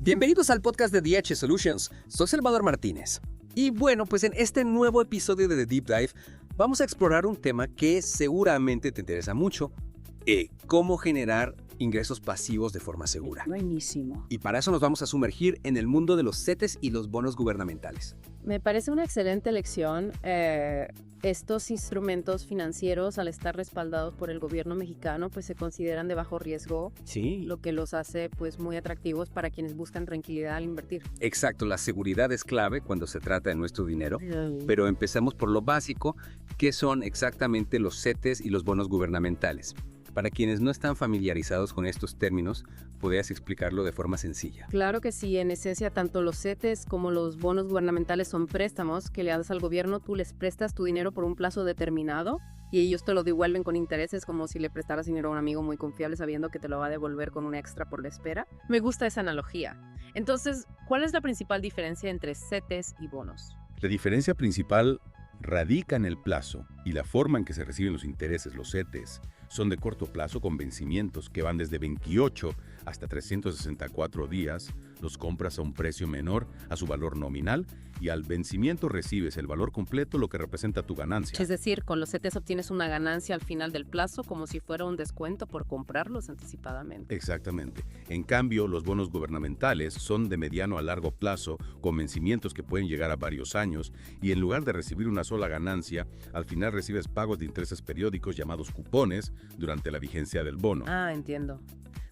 Bienvenidos al podcast de DH Solutions. Soy Salvador Martínez. Y bueno, pues en este nuevo episodio de The Deep Dive vamos a explorar un tema que seguramente te interesa mucho. Cómo generar ingresos pasivos de forma segura. Buenísimo. Y para eso nos vamos a sumergir en el mundo de los CETES y los bonos gubernamentales. Me parece una excelente elección. Estos instrumentos financieros, al estar respaldados por el gobierno mexicano, pues se consideran de bajo riesgo, Sí. lo que los hace pues muy atractivos para quienes buscan tranquilidad al invertir. Exacto, la seguridad es clave cuando se trata de nuestro dinero, pero empecemos por lo básico, que son exactamente los CETES y los bonos gubernamentales. Para quienes no están familiarizados con estos términos, ¿podrías explicarlo de forma sencilla? Claro que sí, en esencia tanto los CETES como los bonos gubernamentales son préstamos que le das al gobierno, tú les prestas tu dinero por un plazo determinado y ellos te lo devuelven con intereses como si le prestaras dinero a un amigo muy confiable sabiendo que te lo va a devolver con un extra por la espera. Me gusta esa analogía. Entonces, ¿cuál es la principal diferencia entre CETES y bonos? La diferencia principal radica en el plazo y la forma en que se reciben los intereses. Los CETES son de corto plazo con vencimientos que van desde 28 hasta 364 días. Los compras a un precio menor a su valor nominal y al vencimiento recibes el valor completo, lo que representa tu ganancia. Es decir, con los CETES obtienes una ganancia al final del plazo como si fuera un descuento por comprarlos anticipadamente. Exactamente. En cambio, los bonos gubernamentales son de mediano a largo plazo, con vencimientos que pueden llegar a varios años, y en lugar de recibir una sola ganancia, al final recibes pagos de intereses periódicos llamados cupones durante la vigencia del bono. Ah, entiendo.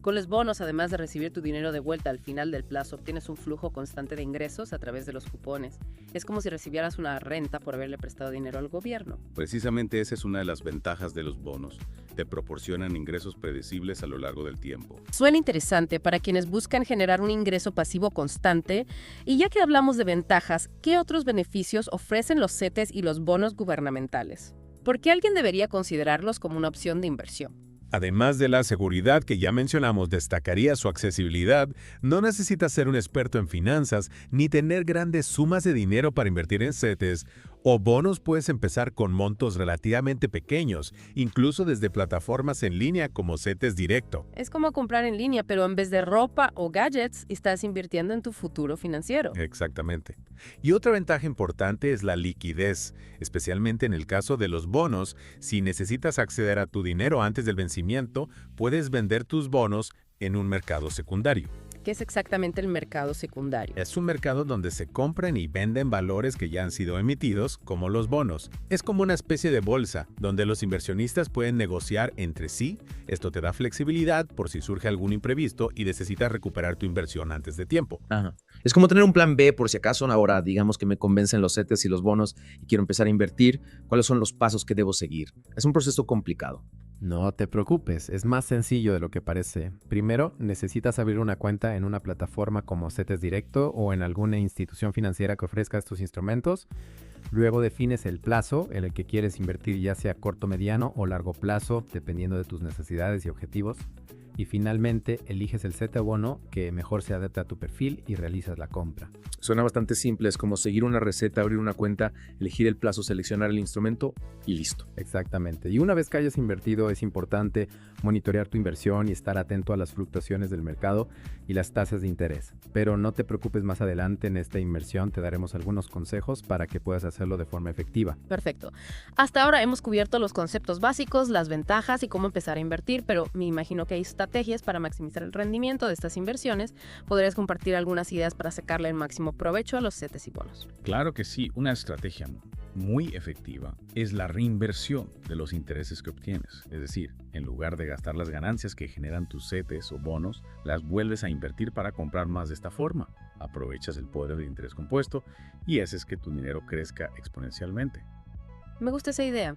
Con los bonos, además de recibir tu dinero de vuelta al final del plazo, obtienes un flujo constante de ingresos a través de los cupones. Es como si recibieras una renta por haberle prestado dinero al gobierno. Precisamente esa es una de las ventajas de los bonos. Te proporcionan ingresos predecibles a lo largo del tiempo. Suena interesante para quienes buscan generar un ingreso pasivo constante. Y ya que hablamos de ventajas, ¿qué otros beneficios ofrecen los CETES y los bonos gubernamentales? ¿Por qué alguien debería considerarlos como una opción de inversión? Además de la seguridad que ya mencionamos, destacaría su accesibilidad. No necesitas ser un experto en finanzas ni tener grandes sumas de dinero para invertir en CETES o bonos. Puedes empezar con montos relativamente pequeños, incluso desde plataformas en línea como CETES Directo. Es como comprar en línea, pero en vez de ropa o gadgets, estás invirtiendo en tu futuro financiero. Exactamente. Y otra ventaja importante es la liquidez, especialmente en el caso de los bonos. Si necesitas acceder a tu dinero antes del vencimiento, puedes vender tus bonos en un mercado secundario. ¿Qué es exactamente el mercado secundario? Es un mercado donde se compran y venden valores que ya han sido emitidos, como los bonos. Es como una especie de bolsa, donde los inversionistas pueden negociar entre sí. Esto te da flexibilidad por si surge algún imprevisto y necesitas recuperar tu inversión antes de tiempo. Ajá. Es como tener un plan B por si acaso ahora, digamos que me convencen los CETES y los bonos y quiero empezar a invertir. ¿Cuáles son los pasos que debo seguir? Es un proceso complicado. No te preocupes, es más sencillo de lo que parece. Primero, necesitas abrir una cuenta en una plataforma como CETES Directo o en alguna institución financiera que ofrezca estos instrumentos. Luego defines el plazo en el que quieres invertir, ya sea corto, mediano o largo plazo, dependiendo de tus necesidades y objetivos. Y finalmente, eliges el CETE bono que mejor se adapte a tu perfil y realizas la compra. Suena bastante simple, es como seguir una receta, abrir una cuenta, elegir el plazo, seleccionar el instrumento y listo. Exactamente. Y una vez que hayas invertido, es importante monitorear tu inversión y estar atento a las fluctuaciones del mercado y las tasas de interés. Pero no te preocupes, más adelante en esta inversión te daremos algunos consejos para que puedas hacerlo de forma efectiva. Perfecto. Hasta ahora hemos cubierto los conceptos básicos, las ventajas y cómo empezar a invertir, pero me imagino que hay estrategias para maximizar el rendimiento de estas inversiones. ¿Podrías compartir algunas ideas para sacarle el máximo provecho a los CETES y bonos? Claro que sí, una estrategia muy efectiva es la reinversión de los intereses que obtienes. Es decir, en lugar de gastar las ganancias que generan tus CETES o bonos, las vuelves a invertir para comprar más. De esta forma, aprovechas el poder del interés compuesto y haces que tu dinero crezca exponencialmente. Me gusta esa idea.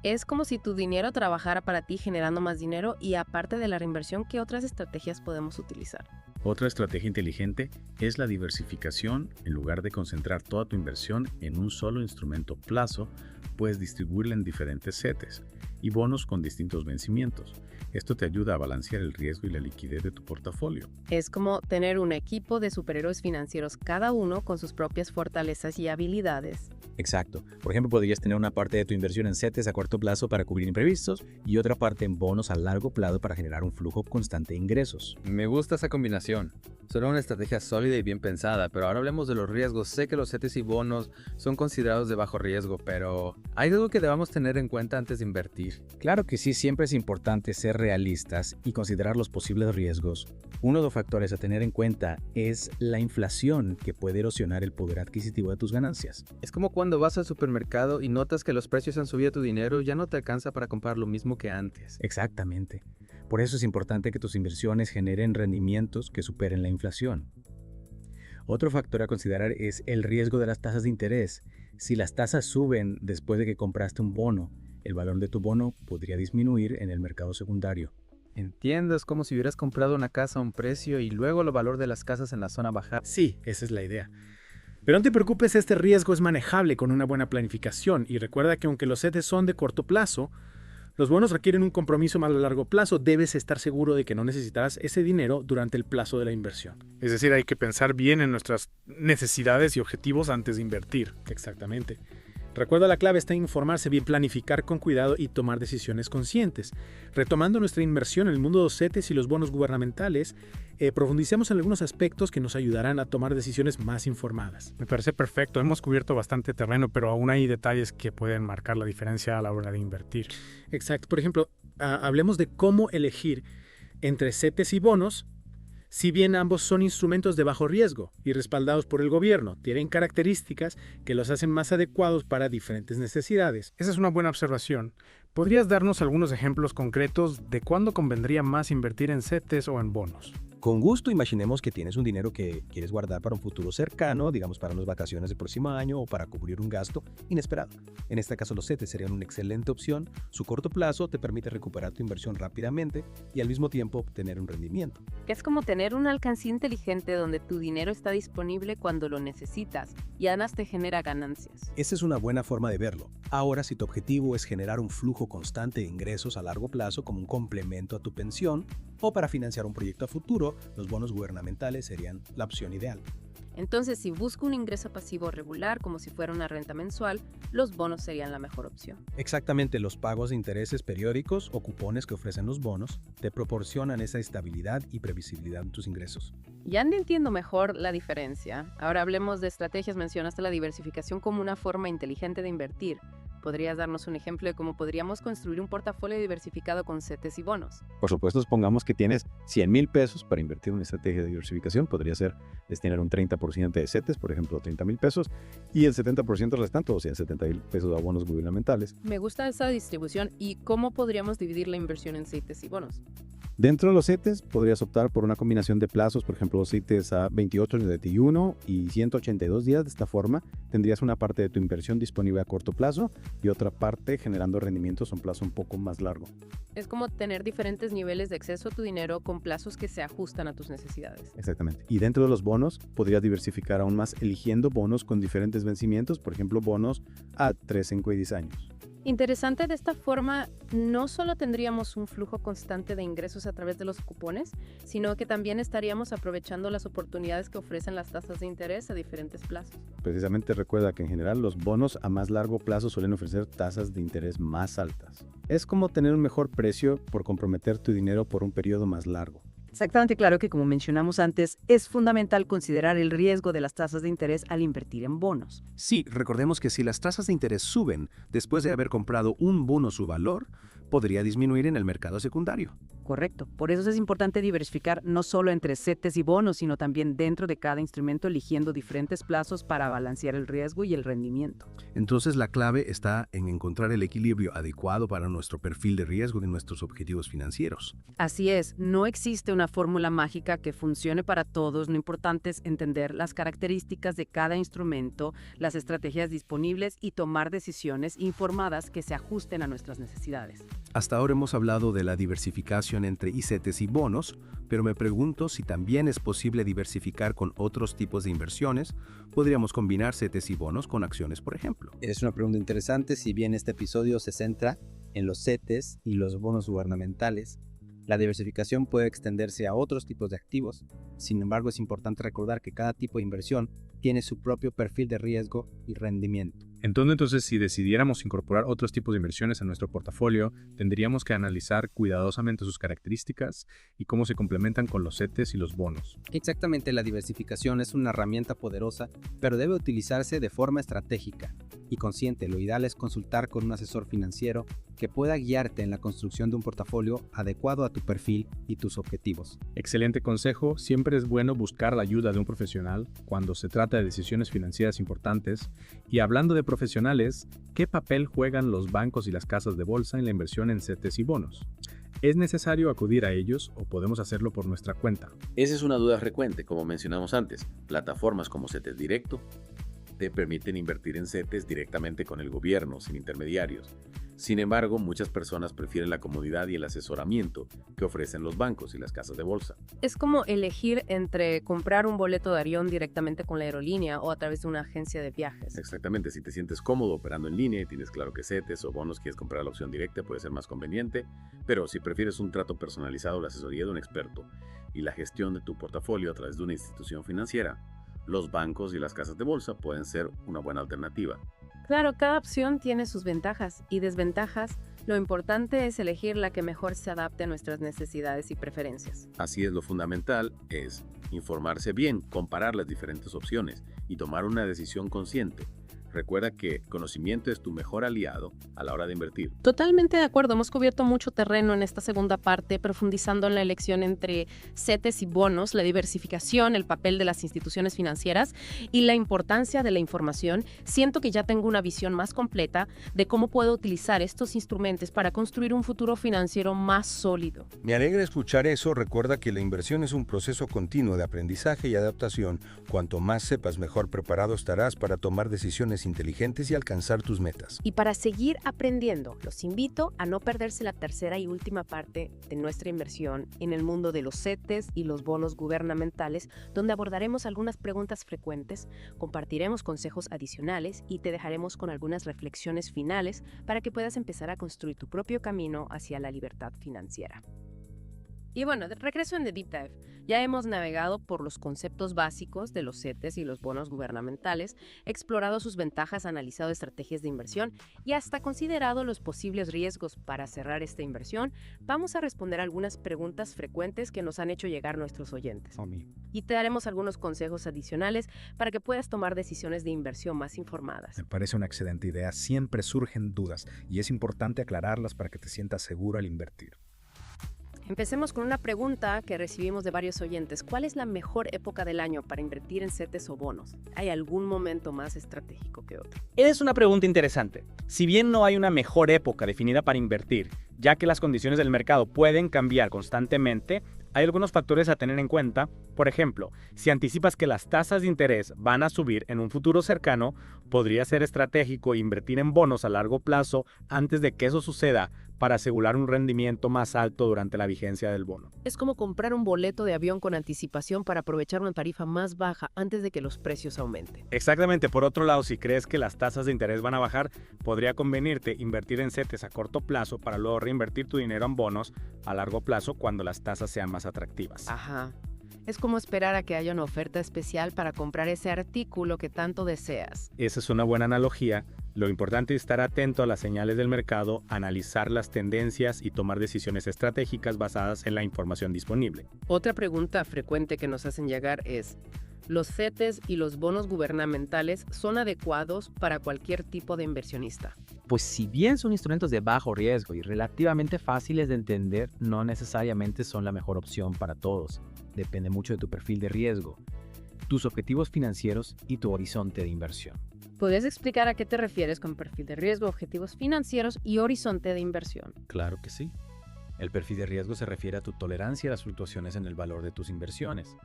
Es como si tu dinero trabajara para ti generando más dinero y aparte de la reinversión, ¿qué otras estrategias podemos utilizar? Otra estrategia inteligente es la diversificación. En lugar de concentrar toda tu inversión en un solo instrumento plazo, puedes distribuirla en diferentes CETES y bonos con distintos vencimientos. Esto te ayuda a balancear el riesgo y la liquidez de tu portafolio. Es como tener un equipo de superhéroes financieros, cada uno con sus propias fortalezas y habilidades. Exacto. Por ejemplo, podrías tener una parte de tu inversión en CETES a corto plazo para cubrir imprevistos y otra parte en bonos a largo plazo para generar un flujo constante de ingresos. Me gusta esa combinación. Suena una estrategia sólida y bien pensada, pero ahora hablemos de los riesgos. Sé que los CETES y bonos son considerados de bajo riesgo, pero ¿hay algo que debamos tener en cuenta antes de invertir? Claro que sí, siempre es importante ser realistas y considerar los posibles riesgos. Uno de los factores a tener en cuenta es la inflación, que puede erosionar el poder adquisitivo de tus ganancias. Es como cuando vas al supermercado y notas que los precios han subido, tu dinero ya no te alcanza para comprar lo mismo que antes. Exactamente. Por eso es importante que tus inversiones generen rendimientos que superen la inflación. Otro factor a considerar es el riesgo de las tasas de interés. Si las tasas suben después de que compraste un bono, el valor de tu bono podría disminuir en el mercado secundario. Entiendo, es como si hubieras comprado una casa a un precio y luego el valor de las casas en la zona bajar. Sí, esa es la idea. Pero no te preocupes, este riesgo es manejable con una buena planificación y recuerda que aunque los CETES son de corto plazo, los bonos requieren un compromiso más a largo plazo. Debes estar seguro de que no necesitarás ese dinero durante el plazo de la inversión. Es decir, hay que pensar bien en nuestras necesidades y objetivos antes de invertir. Exactamente. Recuerda, la clave está en informarse bien, planificar con cuidado y tomar decisiones conscientes. Retomando nuestra inversión en el mundo de los CETES y los bonos gubernamentales, profundicemos en algunos aspectos que nos ayudarán a tomar decisiones más informadas. Me parece perfecto, hemos cubierto bastante terreno, pero aún hay detalles que pueden marcar la diferencia a la hora de invertir. Exacto. Por ejemplo, hablemos de cómo elegir entre CETES y bonos. Si bien ambos son instrumentos de bajo riesgo y respaldados por el gobierno, tienen características que los hacen más adecuados para diferentes necesidades. Esa es una buena observación. ¿Podrías darnos algunos ejemplos concretos de cuándo convendría más invertir en CETES o en bonos? Con gusto, imaginemos que tienes un dinero que quieres guardar para un futuro cercano, digamos para unas vacaciones del próximo año o para cubrir un gasto inesperado. En este caso, los CETES serían una excelente opción. Su corto plazo te permite recuperar tu inversión rápidamente y al mismo tiempo obtener un rendimiento. Que es como tener una alcancía inteligente donde tu dinero está disponible cuando lo necesitas y además te genera ganancias. Esa es una buena forma de verlo. Ahora, si tu objetivo es generar un flujo constante de ingresos a largo plazo como un complemento a tu pensión o para financiar un proyecto a futuro, los bonos gubernamentales serían la opción ideal. Entonces, si busco un ingreso pasivo regular como si fuera una renta mensual, los bonos serían la mejor opción. Exactamente, los pagos de intereses periódicos o cupones que ofrecen los bonos te proporcionan esa estabilidad y previsibilidad en tus ingresos. Ya entiendo mejor la diferencia. Ahora hablemos de estrategias. Mencionaste la diversificación como una forma inteligente de invertir. ¿Podrías darnos un ejemplo de cómo podríamos construir un portafolio diversificado con CETES y bonos? Por supuesto, supongamos que tienes 100,000 pesos para invertir en una estrategia de diversificación. Podría ser destinar un 30% de CETES, por ejemplo, 30,000 pesos, y el 70% restante, o sea, 70,000 pesos a bonos gubernamentales. Me gusta esa distribución. ¿Y cómo podríamos dividir la inversión en CETES y bonos? Dentro de los CETES podrías optar por una combinación de plazos, por ejemplo, los CETES a 28, 71 y 182 días. De esta forma, tendrías una parte de tu inversión disponible a corto plazo y otra parte generando rendimientos a un plazo un poco más largo. Es como tener diferentes niveles de acceso a tu dinero con plazos que se ajustan a tus necesidades. Exactamente. Y dentro de los bonos, podrías diversificar aún más eligiendo bonos con diferentes vencimientos, por ejemplo, bonos a 3, 5 y 10 años. Interesante, de esta forma no solo tendríamos un flujo constante de ingresos a través de los cupones, sino que también estaríamos aprovechando las oportunidades que ofrecen las tasas de interés a diferentes plazos. Precisamente recuerda que en general los bonos a más largo plazo suelen ofrecer tasas de interés más altas. Es como tener un mejor precio por comprometer tu dinero por un periodo más largo. Exactamente, claro que como mencionamos antes, es fundamental considerar el riesgo de las tasas de interés al invertir en bonos. Sí, recordemos que si las tasas de interés suben después de haber comprado un bono, su valor podría disminuir en el mercado secundario. Correcto. Por eso es importante diversificar no solo entre CETES y bonos, sino también dentro de cada instrumento, eligiendo diferentes plazos para balancear el riesgo y el rendimiento. Entonces la clave está en encontrar el equilibrio adecuado para nuestro perfil de riesgo y nuestros objetivos financieros. Así es, no existe una fórmula mágica que funcione para todos. Lo importante es entender las características de cada instrumento, las estrategias disponibles y tomar decisiones informadas que se ajusten a nuestras necesidades. Hasta ahora hemos hablado de la diversificación entre CETES y bonos, pero me pregunto si también es posible diversificar con otros tipos de inversiones. ¿Podríamos combinar CETES y bonos con acciones, por ejemplo? Es una pregunta interesante. Si bien este episodio se centra en los CETES y los bonos gubernamentales, la diversificación puede extenderse a otros tipos de activos, Sin embargo, es importante recordar que cada tipo de inversión tiene su propio perfil de riesgo y rendimiento. Entonces, si decidiéramos incorporar otros tipos de inversiones a nuestro portafolio, tendríamos que analizar cuidadosamente sus características y cómo se complementan con los CETES y los bonos. Exactamente, la diversificación es una herramienta poderosa, pero debe utilizarse de forma estratégica y consciente. Lo ideal es consultar con un asesor financiero que pueda guiarte en la construcción de un portafolio adecuado a tu perfil y tus objetivos. Excelente consejo, siempre es bueno buscar la ayuda de un profesional cuando se trata de decisiones financieras importantes. Y hablando de profesionales, ¿qué papel juegan los bancos y las casas de bolsa en la inversión en CETES y bonos? ¿Es necesario acudir a ellos o podemos hacerlo por nuestra cuenta? Esa es una duda frecuente, como mencionamos antes. Plataformas como CETES Directo te permiten invertir en CETES directamente con el gobierno, sin intermediarios. Sin embargo, muchas personas prefieren la comodidad y el asesoramiento que ofrecen los bancos y las casas de bolsa. Es como elegir entre comprar un boleto de avión directamente con la aerolínea o a través de una agencia de viajes. Exactamente, si te sientes cómodo operando en línea y tienes claro que CETES o bonos quieres comprar la opción directa, puede ser más conveniente, pero si prefieres un trato personalizado, la asesoría de un experto y la gestión de tu portafolio a través de una institución financiera, los bancos y las casas de bolsa pueden ser una buena alternativa. Claro, cada opción tiene sus ventajas y desventajas. Lo importante es elegir la que mejor se adapte a nuestras necesidades y preferencias. Así es, lo fundamental es informarse bien, comparar las diferentes opciones y tomar una decisión consciente. Recuerda que conocimiento es tu mejor aliado a la hora de invertir. Totalmente de acuerdo, hemos cubierto mucho terreno en esta segunda parte, profundizando en la elección entre CETES y bonos, la diversificación, el papel de las instituciones financieras y la importancia de la información. Siento que ya tengo una visión más completa de cómo puedo utilizar estos instrumentos para construir un futuro financiero más sólido. Me alegra escuchar eso. Recuerda que la inversión es un proceso continuo de aprendizaje y adaptación. Cuanto más sepas, mejor preparado estarás para tomar decisiones inteligentes y alcanzar tus metas. Y para seguir aprendiendo, los invito a no perderse la tercera y última parte de nuestra inversión en el mundo de los CETES y los bonos gubernamentales, donde abordaremos algunas preguntas frecuentes, compartiremos consejos adicionales y te dejaremos con algunas reflexiones finales para que puedas empezar a construir tu propio camino hacia la libertad financiera. Y bueno, de regreso en The Deep Dive, ya hemos navegado por los conceptos básicos de los CETES y los bonos gubernamentales, explorado sus ventajas, analizado estrategias de inversión y hasta considerado los posibles riesgos. Para cerrar esta inversión, vamos a responder algunas preguntas frecuentes que nos han hecho llegar nuestros oyentes. Y te daremos algunos consejos adicionales para que puedas tomar decisiones de inversión más informadas. Me parece una excelente idea. Siempre surgen dudas y es importante aclararlas para que te sientas seguro al invertir. Empecemos con una pregunta que recibimos de varios oyentes. ¿Cuál es la mejor época del año para invertir en CETES o bonos? ¿Hay algún momento más estratégico que otro? Es una pregunta interesante. Si bien no hay una mejor época definida para invertir, ya que las condiciones del mercado pueden cambiar constantemente, hay algunos factores a tener en cuenta. Por ejemplo, si anticipas que las tasas de interés van a subir en un futuro cercano, podría ser estratégico invertir en bonos a largo plazo antes de que eso suceda para asegurar un rendimiento más alto durante la vigencia del bono. Es como comprar un boleto de avión con anticipación para aprovechar una tarifa más baja antes de que los precios aumenten. Exactamente. Por otro lado, si crees que las tasas de interés van a bajar, podría convenirte invertir en CETES a corto plazo para luego reinvertir tu dinero en bonos a largo plazo cuando las tasas sean más atractivas. Ajá. Es como esperar a que haya una oferta especial para comprar ese artículo que tanto deseas. Esa es una buena analogía. Lo importante es estar atento a las señales del mercado, analizar las tendencias y tomar decisiones estratégicas basadas en la información disponible. Otra pregunta frecuente que nos hacen llegar es: ¿los CETES y los bonos gubernamentales son adecuados para cualquier tipo de inversionista? Pues si bien son instrumentos de bajo riesgo y relativamente fáciles de entender, no necesariamente son la mejor opción para todos. Depende mucho de tu perfil de riesgo, tus objetivos financieros y tu horizonte de inversión. ¿Podrías explicar a qué te refieres con perfil de riesgo, objetivos financieros y horizonte de inversión? Claro que sí. El perfil de riesgo se refiere a tu tolerancia a las fluctuaciones en el valor de tus inversiones.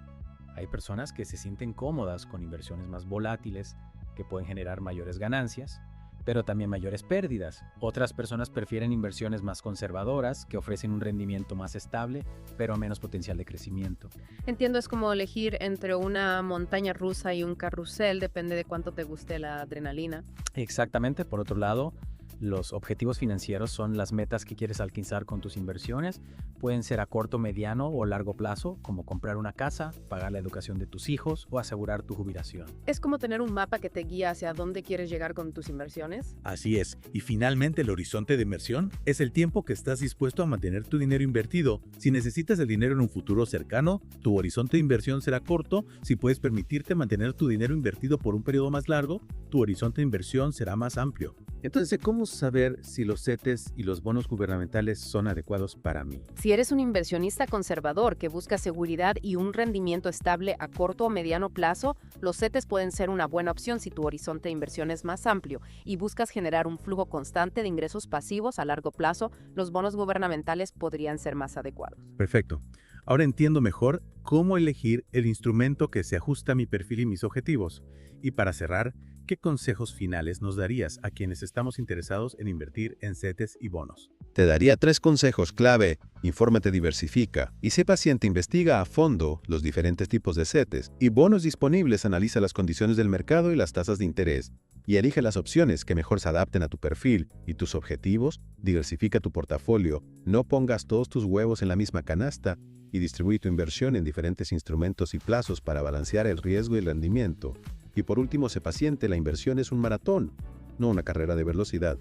Hay personas que se sienten cómodas con inversiones más volátiles, que pueden generar mayores ganancias, pero también mayores pérdidas. Otras personas prefieren inversiones más conservadoras, que ofrecen un rendimiento más estable, pero menos potencial de crecimiento. Entiendo, es como elegir entre una montaña rusa y un carrusel, depende de cuánto te guste la adrenalina. Exactamente. Por otro lado, Los objetivos financieros son las metas que quieres alcanzar con tus inversiones. Pueden ser a corto, mediano o largo plazo, como comprar una casa, pagar la educación de tus hijos o asegurar tu jubilación. Es como tener un mapa que te guía hacia dónde quieres llegar con tus inversiones. Así es. Y finalmente el horizonte de inversión es el tiempo que estás dispuesto a mantener tu dinero invertido. Si necesitas el dinero en un futuro cercano, tu horizonte de inversión será corto. Si puedes permitirte mantener tu dinero invertido por un periodo más largo, tu horizonte de inversión será más amplio. Entonces, ¿cómo saber si los CETES y los bonos gubernamentales son adecuados para mí? Si eres un inversionista conservador que busca seguridad y un rendimiento estable a corto o mediano plazo, los CETES pueden ser una buena opción si tu horizonte de inversión es más amplio y buscas generar un flujo constante de ingresos pasivos a largo plazo. Los bonos gubernamentales podrían ser más adecuados. Perfecto. Ahora entiendo mejor cómo elegir el instrumento que se ajusta a mi perfil y mis objetivos. Y para cerrar, ¿qué consejos finales nos darías a quienes estamos interesados en invertir en CETES y bonos? Te daría 3 consejos clave. Infórmate, diversifica y sé paciente, investiga a fondo los diferentes tipos de CETES y bonos disponibles, analiza las condiciones del mercado y las tasas de interés y elige las opciones que mejor se adapten a tu perfil y tus objetivos. Diversifica tu portafolio, no pongas todos tus huevos en la misma canasta y distribuye tu inversión en diferentes instrumentos y plazos para balancear el riesgo y el rendimiento. Y por último, sé paciente, la inversión es un maratón, no una carrera de velocidad.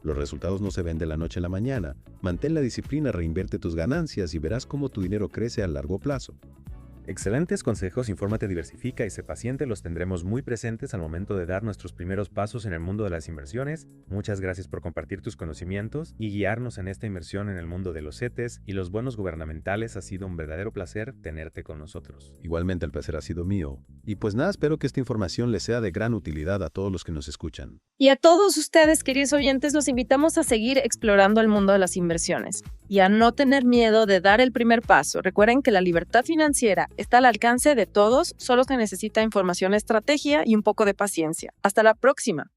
Los resultados no se ven de la noche a la mañana. Mantén la disciplina, reinvierte tus ganancias y verás cómo tu dinero crece a largo plazo. Excelentes consejos, infórmate, diversifica y sé paciente, los tendremos muy presentes al momento de dar nuestros primeros pasos en el mundo de las inversiones. Muchas gracias por compartir tus conocimientos y guiarnos en esta inversión en el mundo de los CETES y los bonos gubernamentales. Ha sido un verdadero placer tenerte con nosotros. Igualmente el placer ha sido mío. Y pues nada, espero que esta información les sea de gran utilidad a todos los que nos escuchan. Y a todos ustedes, queridos oyentes, los invitamos a seguir explorando el mundo de las inversiones y a no tener miedo de dar el primer paso. Recuerden que la libertad financiera está al alcance de todos, solo se necesita información, estrategia y un poco de paciencia. Hasta la próxima.